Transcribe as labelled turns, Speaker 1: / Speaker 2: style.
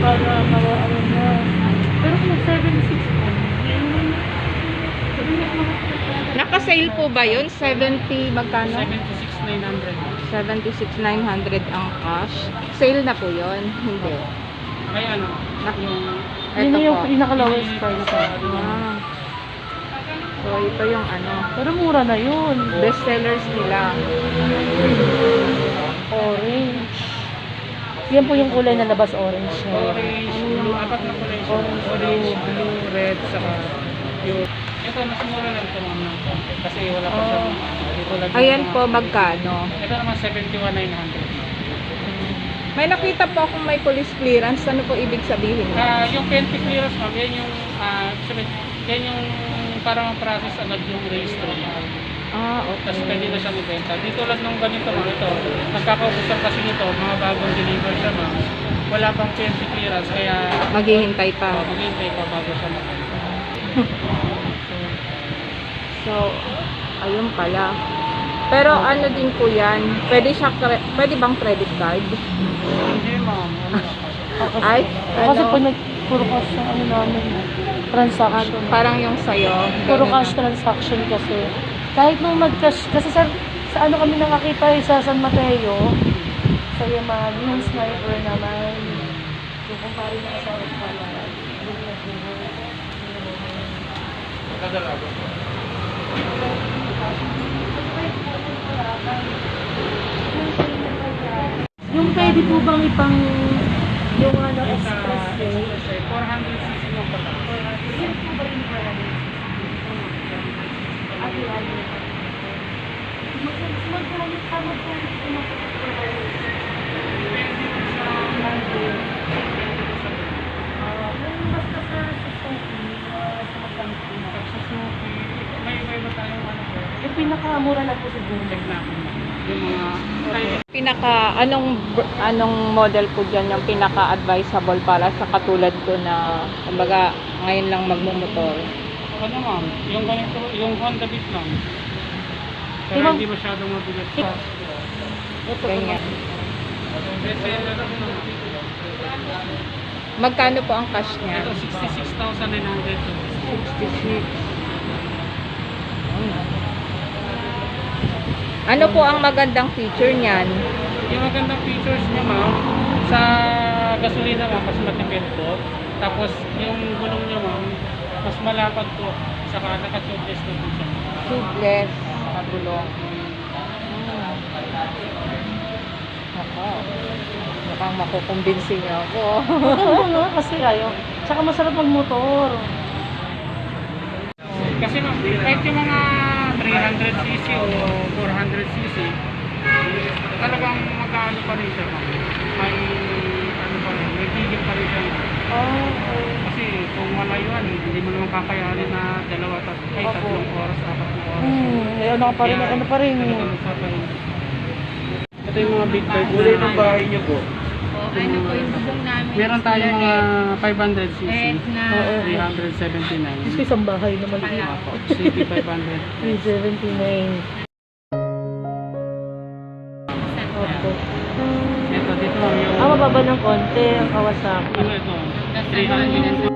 Speaker 1: para ano na. Pero kung 76 po,
Speaker 2: Naka-sale po ba yun? 70 magkano?
Speaker 3: 76,900.
Speaker 2: 76,900 ang cash. Sale na po yun? Hindi.
Speaker 3: Ay ano, yung
Speaker 1: yun
Speaker 2: Ito
Speaker 1: na yung
Speaker 2: po.
Speaker 1: pinaka-lowest price.
Speaker 2: Ah. So, ito yung ano,
Speaker 1: Pero mura na yun.
Speaker 2: best sellers nila.
Speaker 1: Orange. Yan po yung kulay na labas, orange.
Speaker 3: orange, blue, apat na kulay siya. Orange, blue, red, saka yung... Ito, mas mura lang ito mga ng konti. Kasi wala pa siya. Dito lang
Speaker 2: Ayan
Speaker 3: yung
Speaker 2: po,
Speaker 3: mga-
Speaker 2: magkano?
Speaker 3: Ito naman 71,900.
Speaker 2: May nakita po akong may police clearance. Ano po ibig sabihin?
Speaker 3: Yung PNP clearance ma'am, yan yung yan yung parang process agad yung registry.
Speaker 2: Ah,
Speaker 3: Tapos
Speaker 2: okay.
Speaker 3: pwede na siya magbenta. Dito lang nung ganito ma'am, ito. Nagkakaubusan kasi nito, mga bagong deliver siya ma'am. Wala pang PNP clearance, kaya
Speaker 2: Maghihintay pa.
Speaker 3: maghihintay pa bago siya magbenta.
Speaker 2: So, ayun pala. Pero ano din po yan? Pwede bang credit card?
Speaker 3: Hindi ma'am, ano lang.
Speaker 2: Ay,
Speaker 1: Kasi
Speaker 2: ano?
Speaker 1: po puro cash yung ano namin. Transaction.
Speaker 2: Parang yung sayo.
Speaker 1: Puro
Speaker 2: ganun
Speaker 1: cash
Speaker 2: na.
Speaker 1: transaction kasi. Kahit nung mag-cash, kasi sa ano kami nakakita sa San Mateo, sa Yaman, yung sniper naman. Yung kumpare na sa pala. Yung pwede po bang ipang yung ano express day?
Speaker 3: 400cc yung pala.
Speaker 1: Yan po ba yung parang? Magkano tama po basta sa Suzuki, sa magkano po na?
Speaker 3: Sa Suzuki, may iba tayong ano po.
Speaker 1: Yung pinakamura lang po siguro.
Speaker 3: Check natin ma'am. Yung mga
Speaker 2: Anong model po dyan yung pinaka-advisable para sa katulad ko na kumbaga ngayon lang magmumotor?
Speaker 3: ano ma'am, yung ganito, yung Honda Beat lang. Pero
Speaker 1: Yung-
Speaker 3: hindi masyadong mabigat.
Speaker 1: Ito
Speaker 2: Ganyan.
Speaker 3: Bestseller ako naman.
Speaker 2: Magkano po ang cash niya?
Speaker 3: Ito 66,900.
Speaker 2: 66. Ano po ang magandang feature niyan?
Speaker 3: Yung magandang features niya ma'am, sa gasolina ma'am, mas matipid po. Tapos yung gulong niya ma'am, mas malapad po. Saka naka-tubeless na po siya.
Speaker 2: Tubeless na gulong. Ako. Mukhang makukumbinsi niyo ako.
Speaker 1: maganda nga kasi ayaw. Tsaka masarap magmotor.
Speaker 3: Kasi ma'am, kahit yung mga 300cc o 400cc, talagang magkaano pa rin siya ma'am. May ano pa rin, may tigil pa rin siya.
Speaker 1: Okay.
Speaker 3: Kasi kung malayuan, hindi mo naman kakayanin na tatlong oras, 4 na oras.
Speaker 1: Ano pa rin, ano pa rin.
Speaker 3: Ito yung mga big bike.
Speaker 4: Kulay ng bahay niyo po.
Speaker 2: Ano po yung bubong namin?
Speaker 3: Meron tayong mga 500cc,
Speaker 2: na
Speaker 3: 379.
Speaker 1: Kasi isang bahay na maliit.
Speaker 3: Apo, CP 500.
Speaker 1: 379. Opo.
Speaker 3: Ito dito yung
Speaker 1: Mababa ng konti ang Kawasaki.
Speaker 3: ano ito, 300.